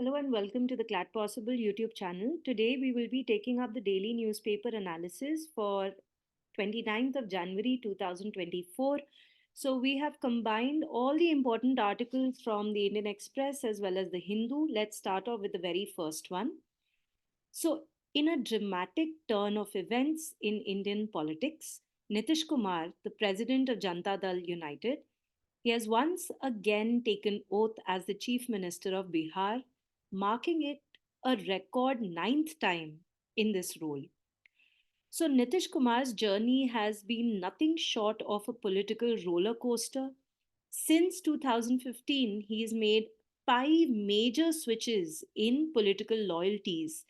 Hello and welcome to the Clat Possible YouTube channel. Today we will be taking up the daily newspaper analysis for 29th of January 2024. So we have combined all the important articles from the Indian Express as well as the Hindu. Let's start off with the very first one. So, in a dramatic turn of events in Indian politics, Nitish Kumar, the president of Janata Dal United, he has once again taken oath as the chief minister of Bihar, marking it a record ninth time in this role. So, Nitish Kumar's journey has been nothing short of a political roller coaster. Since 2015, he has made five major switches in political loyalties,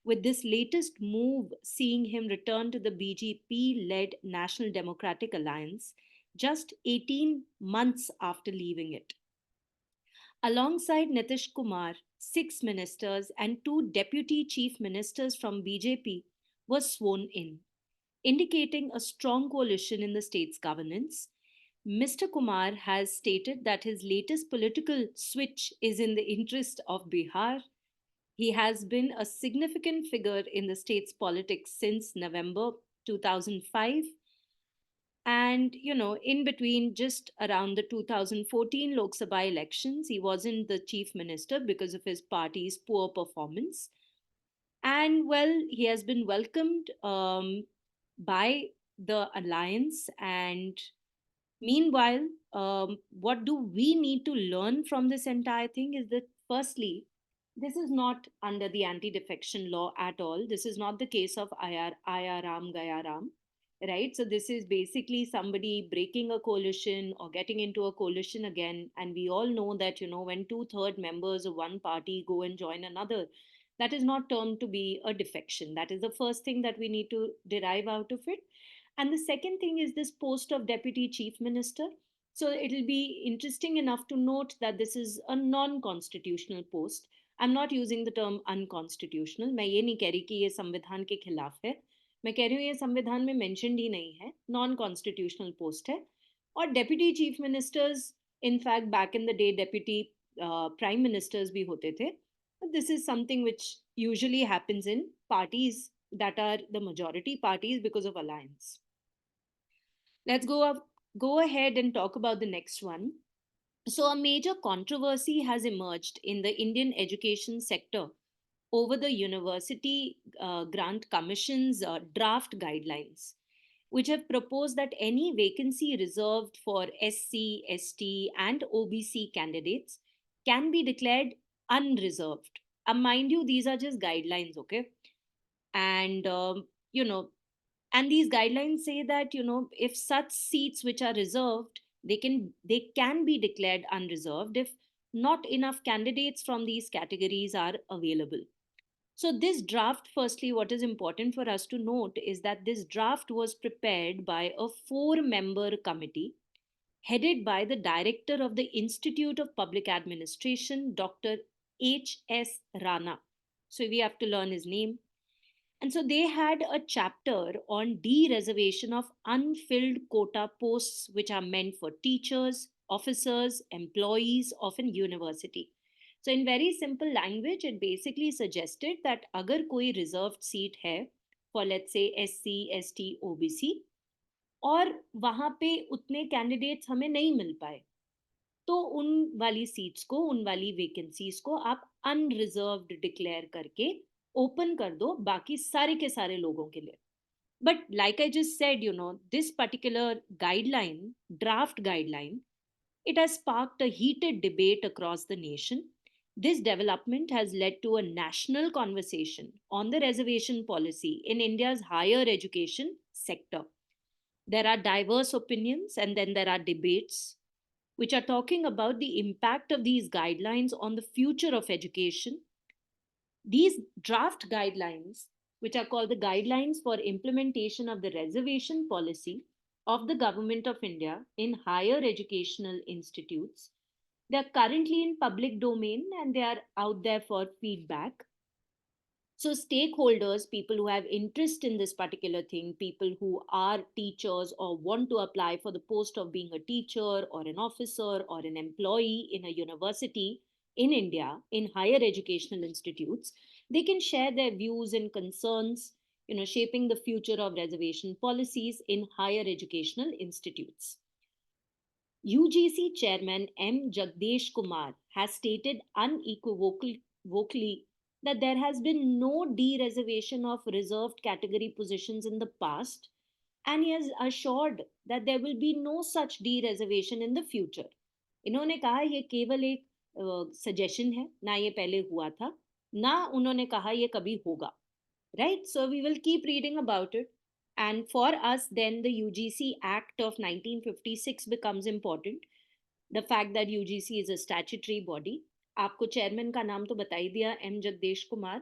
with this latest move seeing him return to the BJP led National Democratic Alliance just 18 months after leaving it. Alongside Nitish Kumar, six ministers and two deputy chief ministers from BJP were sworn in, indicating a strong coalition in the state's governance. Mr. Kumar has stated that his latest political switch is in the interest of Bihar. He has been a significant figure in the state's politics since November 2005. And, in between, just around the 2014 Lok Sabha elections, he wasn't the chief minister because of his party's poor performance. And, well, he has been welcomed by the alliance. And meanwhile, what do we need to learn from this entire thing is that, firstly, this is not under the anti defection law at all. This is not the case of Ayaram Gayaram, right? So, this is basically somebody breaking a coalition or getting into a coalition again. And we all know that, when two-third members of one party go and join another, that is not termed to be a defection. That is the first thing that we need to derive out of it. And the second thing is this post of deputy chief minister. So it'll be interesting enough to note that this is a non-constitutional post. I'm not using the term unconstitutional. मैं ये नहीं कह रही कि ये संविधान के खिलाफ है. मैं कह रही हूँ ये संविधान में mentioned ही नहीं है. Non-constitutional post है. और deputy chief ministers, in fact, back in the day, deputy prime ministers भी होते थे. But this is something which usually happens in parties that are the majority parties because of alliance. Let's go ahead and talk about the next one. So, a major controversy has emerged in the Indian education sector over the University Grant Commission's draft guidelines, which have proposed that any vacancy reserved for SC, ST, and OBC candidates can be declared unreserved. Mind you, these are just guidelines, okay? And, you know, and these guidelines say that if such seats which are reserved, they can be declared unreserved if not enough candidates from these categories are available. So this draft, firstly, what is important for us to note is that this draft was prepared by a four-member committee headed by the director of the Institute of Public Administration, Dr. H.S. Rana. So we have to learn his name. And so they had a chapter on de-reservation of unfilled quota posts, which are meant for teachers, officers, employees of an university. So in very simple language, it basically suggested that अगर कोई reserved seat है for let's say SC, ST, OBC और वहाँ पे उतने candidates हमें नहीं मिल पाए, तो उन वाली सीट्स को, उन वाली वैकेंसीज को आप अनरिजर्व्ड डिक्लेयर करके ओपन कर दो बाकी सारे के सारे लोगों के लिए. But like I just said, this particular guideline, draft guideline, it has sparked a heated debate across the nation. This development has led to a national conversation on the reservation policy in India's higher education sector. There are diverse opinions and then there are debates which are talking about the impact of these guidelines on the future of education. These draft guidelines, which are called the Guidelines for Implementation of the Reservation Policy of the Government of India in Higher Educational Institutes, they are currently in public domain and they are out there for feedback. So, stakeholders, people who have interest in this particular thing, people who are teachers or want to apply for the post of being a teacher or an officer or an employee in a university, in India in higher educational institutes, they can share their views and concerns, shaping the future of reservation policies in higher educational institutes. UGC Chairman M. Jagdish Kumar has stated unequivocally that there has been no de-reservation of reserved category positions in the past, and he has assured that there will be no such de-reservation in the future. इन्होंने कहा ये केवल एक suggestion है, ना ये पहले हुआ था, ना उन्होंने कहा ये कभी होगा. Right? So we will keep reading about it. And for us, then the UGC Act of 1956 becomes important. The fact that UGC is a statutory body. आपको चेयरमैन का नाम तो बता ही दिया, एम जगदेश कुमार.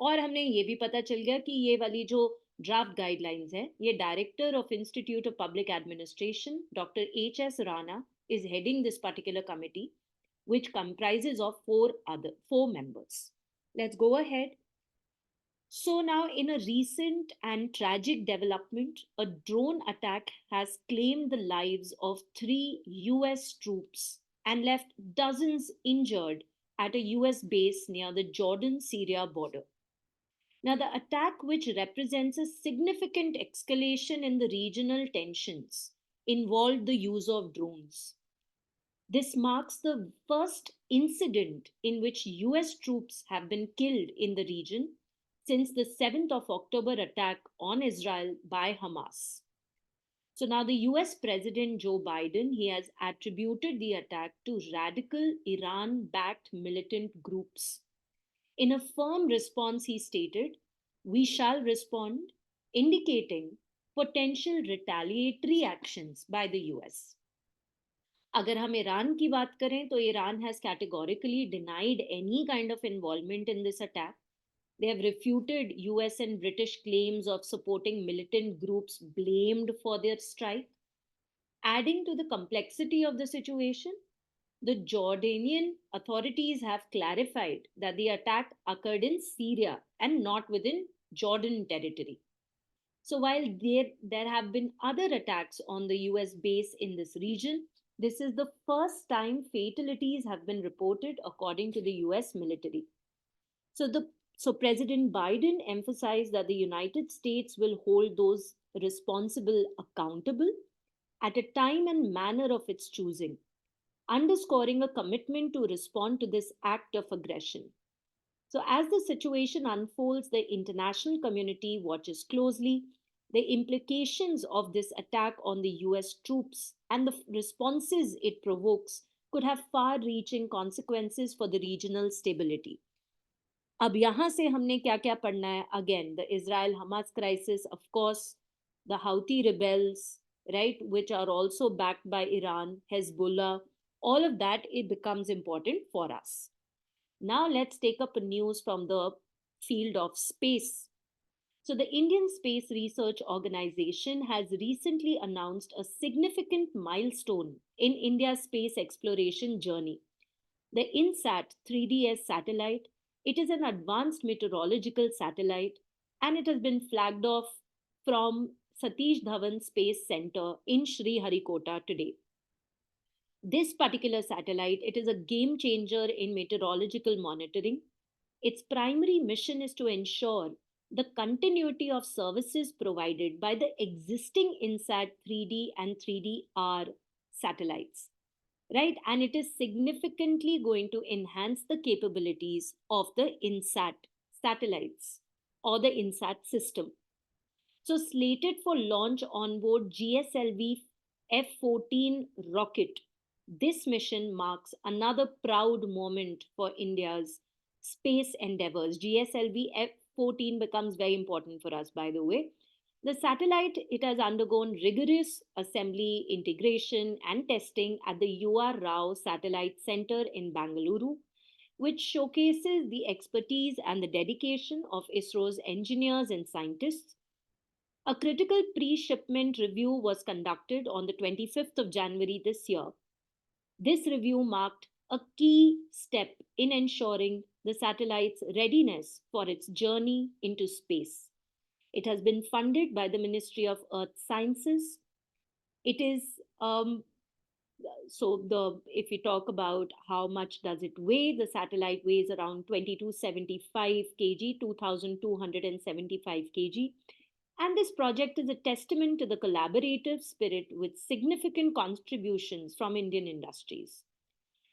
और हमने ये भी पता चल गया कि ये वाली जो ड्राफ्ट गाइडलाइंस है, ये director of institute of public administration doctor H S Rana is heading this particular committee, which comprises of four members. Let's go ahead. So, now in a recent and tragic development, a drone attack has claimed the lives of three US troops and left dozens injured at a US base near the Jordan Syria border. Now, the attack, which represents a significant escalation in the regional tensions, involved the use of drones. This marks the first incident in which US troops have been killed in the region since the 7th of October attack on Israel by Hamas. So now the US President Joe Biden, he has attributed the attack to radical Iran-backed militant groups. In a firm response, he stated, "We shall respond," indicating potential retaliatory actions by the US. अगर हम Iran की बात करें तो Iran has categorically denied any kind of involvement in this attack. They have refuted US and British claims of supporting militant groups blamed for their strike. Adding to the complexity of the situation, the Jordanian authorities have clarified that the attack occurred in Syria and not within Jordan territory. So while there have been other attacks on the US base in this region, this is the first time fatalities have been reported according to the US military. So President Biden emphasized that the United States will hold those responsible accountable at a time and manner of its choosing, underscoring a commitment to respond to this act of aggression. So, as the situation unfolds, the international community watches closely the implications of this attack on the US troops and the responses it provokes could have far reaching consequences for the regional stability. अब यहाँ से हमने क्या क्या पढ़ना है? Again, the Israel Hamas crisis, of course, the Houthi rebels, right, which are also backed by Iran, Hezbollah, all of that, it becomes important for us. Now let's take up news from the field of space. So, the Indian Space Research Organization has recently announced a significant milestone in India's space exploration journey. The INSAT 3DS satellite, it is an advanced meteorological satellite, and it has been flagged off from Satish Dhawan Space Center in Sriharikota today. This particular satellite, it is a game changer in meteorological monitoring. Its primary mission is to ensure the continuity of services provided by the existing INSAT 3D and 3DR satellites, right? And it is significantly going to enhance the capabilities of the INSAT satellites or the INSAT system. So, slated for launch on board GSLV F-14 rocket, this mission marks another proud moment for India's space endeavors. GSLV F-14 becomes very important for us, by the way. The satellite, it has undergone rigorous assembly, integration, and testing at the U.R. Rao Satellite Center in Bangalore, which showcases the expertise and the dedication of ISRO's engineers and scientists. A critical pre shipment review was conducted on the 25th of January this year. This review marked a key step in ensuring the satellite's readiness for its journey into space. It has been funded by the Ministry of Earth Sciences. It is So the if we talk about how much does it weigh, the satellite weighs around 2275 kg, 2275 kg. And this project is a testament to the collaborative spirit with significant contributions from Indian industries.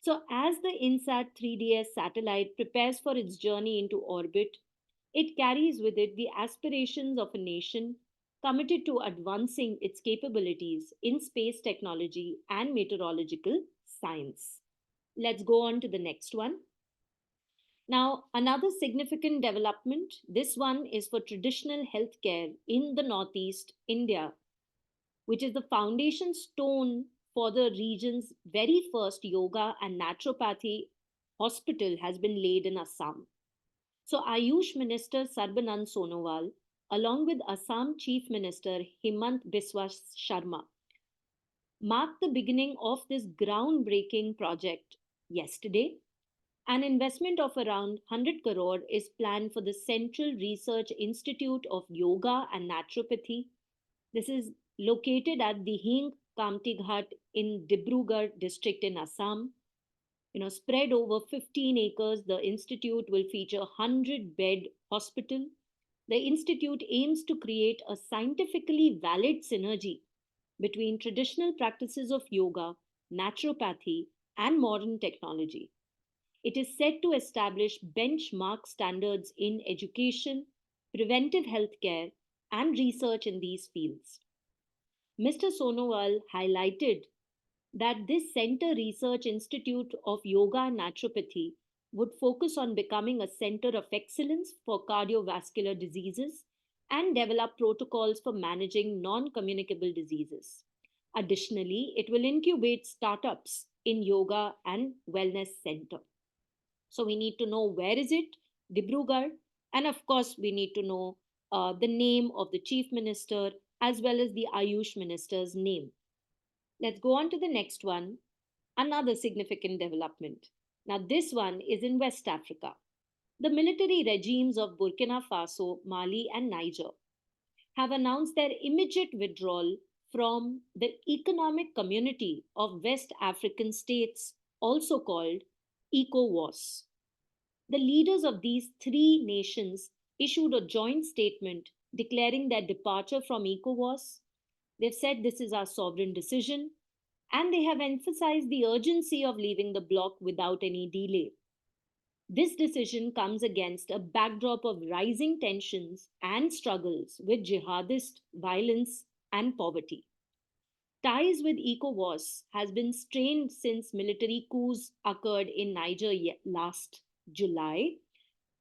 So, as the INSAT 3DS satellite prepares for its journey into orbit, it carries with it the aspirations of a nation committed to advancing its capabilities in space technology and meteorological science. Let's go on to the next one. Now, another significant development, this one is for traditional healthcare in the Northeast India, which is the foundation stone for the region's very first yoga and naturopathy hospital has been laid in Assam. So Ayush Minister Sarbanand Sonowal, along with Assam Chief Minister Himant Biswa Sharma, marked the beginning of this groundbreaking project yesterday. An investment of around 100 crore is planned for the Central Research Institute of Yoga and Naturopathy. This is located at the Hing Kamti Ghat in Dibrugarh district in Assam. Spread over 15 acres, the institute will feature a 100-bed hospital. The institute aims to create a scientifically valid synergy between traditional practices of yoga, naturopathy, and modern technology. It is set to establish benchmark standards in education, preventive healthcare, and research in these fields. Mr. Sonowal highlighted that this Center Research Institute of Yoga and Naturopathy would focus on becoming a center of excellence for cardiovascular diseases and develop protocols for managing non communicable diseases. Additionally, it will incubate startups in yoga and wellness center. So we need to know where is it, Dibrugarh, and of course we need to know the name of the chief minister as well as the Ayush minister's name. Let's go on to the next one. Another significant development. Now, this one is in West Africa. The military regimes of Burkina Faso, Mali, and Niger have announced their immediate withdrawal from the Economic Community of West African States, also called ECOWAS. The leaders of these three nations issued a joint statement declaring their departure from ECOWAS. They've said this is our sovereign decision, and they have emphasized the urgency of leaving the bloc without any delay. This decision comes against a backdrop of rising tensions and struggles with jihadist violence and poverty. Ties with ECOWAS has been strained since military coups occurred in Niger last July,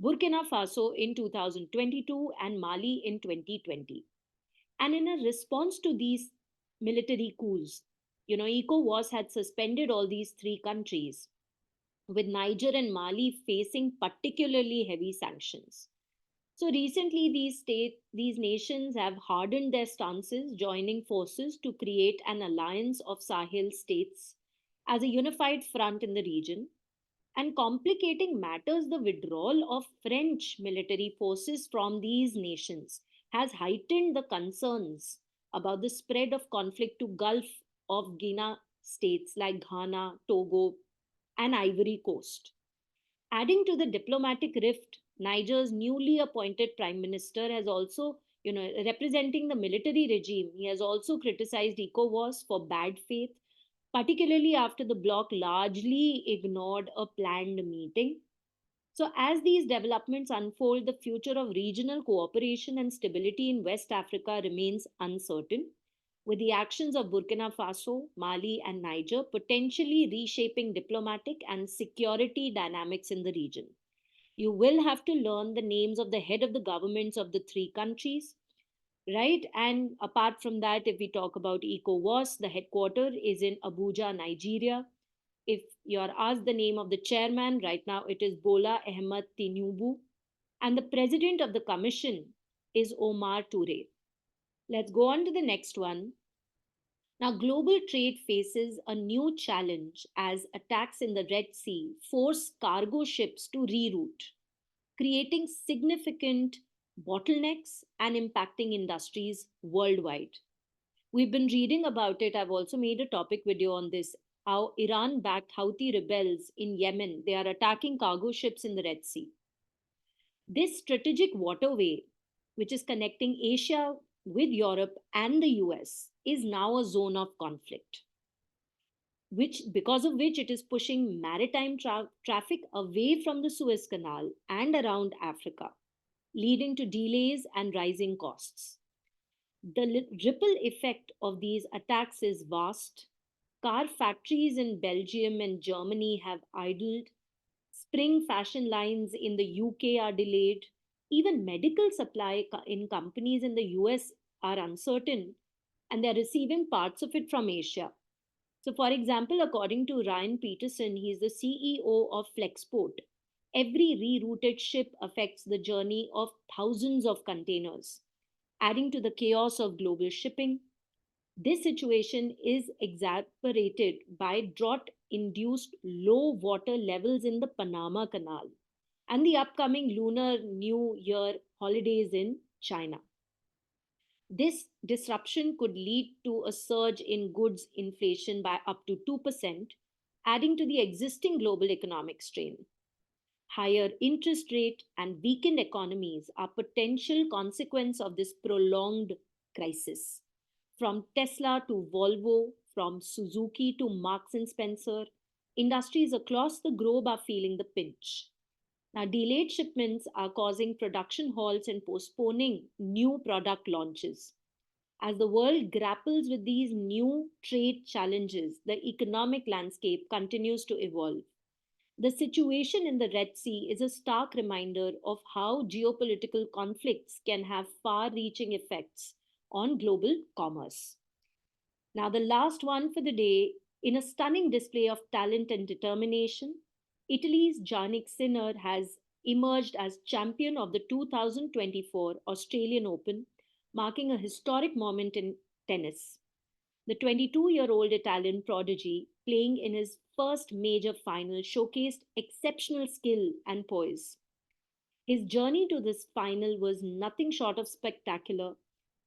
Burkina Faso in 2022, and Mali in 2020. And in a response to these military coups, ECOWAS had suspended all these three countries, with Niger and Mali facing particularly heavy sanctions. So recently, these nations have hardened their stances, joining forces to create an alliance of Sahel states as a unified front in the region. And complicating matters, the withdrawal of French military forces from these nations has heightened the concerns about the spread of conflict to Gulf of Guinea states like Ghana, Togo, and Ivory Coast. Adding to the diplomatic rift, Niger's newly appointed prime minister has also, representing the military regime, he has also criticized ECOWAS for bad faith, particularly after the bloc largely ignored a planned meeting. So, as these developments unfold, the future of regional cooperation and stability in West Africa remains uncertain, with the actions of Burkina Faso, Mali, and Niger potentially reshaping diplomatic and security dynamics in the region. You will have to learn the names of the head of the governments of the three countries, right? And apart from that, if we talk about ECOWAS, the headquarter is in Abuja, Nigeria. If you're asked the name of the chairman, right now it is Bola Ahmed Tinubu, and the president of the commission is Omar Toure. Let's go on to the next one. Now, global trade faces a new challenge as attacks in the Red Sea force cargo ships to reroute, creating significant bottlenecks and impacting industries worldwide. We've been reading about it. I've also made a topic video on this how Iran backed Houthi rebels in Yemen, they are attacking cargo ships in the Red Sea. This strategic waterway, which is connecting Asia with Europe and the US, is now a zone of conflict, which because of which it is pushing maritime traffic away from the Suez Canal and around Africa, leading to delays and rising costs. The ripple effect of these attacks is vast. Car factories in Belgium and Germany have idled. Spring fashion lines in the UK are delayed. Even medical supply in companies in the US are uncertain, and they're receiving parts of it from Asia. So, for example, according to Ryan Peterson, he's the CEO of Flexport. Every rerouted ship affects the journey of thousands of containers, adding to the chaos of global shipping. This situation is exacerbated by drought induced low water levels in the Panama Canal and the upcoming Lunar New Year holidays in China. This disruption could lead to a surge in goods inflation by up to 2%, adding to the existing global economic strain. Higher interest rate and weakened economies are potential consequence of this prolonged crisis. From Tesla to Volvo, from Suzuki to Marks and Spencer, industries across the globe are feeling the pinch. Now, delayed shipments are causing production halts and postponing new product launches. As the world grapples with these new trade challenges, the economic landscape continues to evolve. The situation in the Red Sea is a stark reminder of how geopolitical conflicts can have far reaching effects on global commerce. Now, the last one for the day, in a stunning display of talent and determination, Italy's Jannik Sinner has emerged as champion of the 2024 Australian Open, marking a historic moment in tennis. The 22-year-old Italian prodigy, playing in his first major final, showcased exceptional skill and poise. His journey to this final was nothing short of spectacular,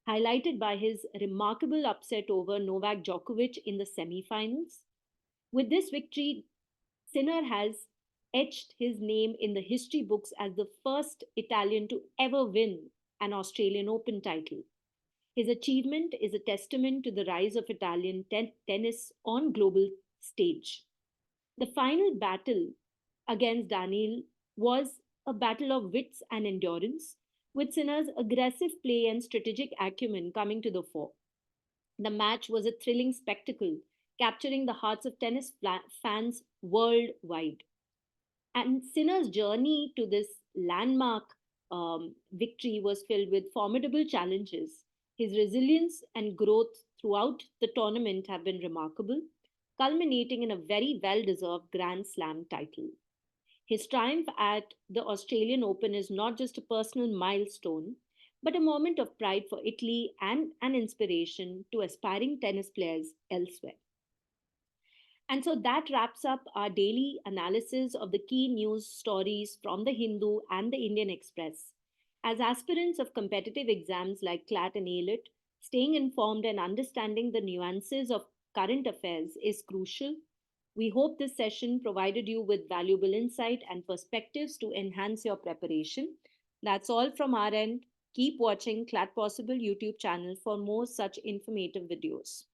highlighted by his remarkable upset over Novak Djokovic in the semi-finals. With this victory, Sinner has etched his name in the history books as the first Italian to ever win an Australian Open title. His achievement is a testament to the rise of Italian tennis on global stage. The final battle against Daniel was a battle of wits and endurance, with Sinner's aggressive play and strategic acumen coming to the fore. The match was a thrilling spectacle, capturing the hearts of tennis fans worldwide. And Sinner's journey to this landmark victory was filled with formidable challenges. His resilience and growth throughout the tournament have been remarkable, culminating in a very well deserved Grand Slam title. His triumph at the Australian Open is not just a personal milestone, but a moment of pride for Italy and an inspiration to aspiring tennis players elsewhere. And so that wraps up our daily analysis of the key news stories from the Hindu and the Indian Express. As aspirants of competitive exams like CLAT and ALET, staying informed and understanding the nuances of current affairs is crucial. We hope this session provided you with valuable insight and perspectives to enhance your preparation. That's all from our end. Keep watching CLAT Possible YouTube channel for more such informative videos.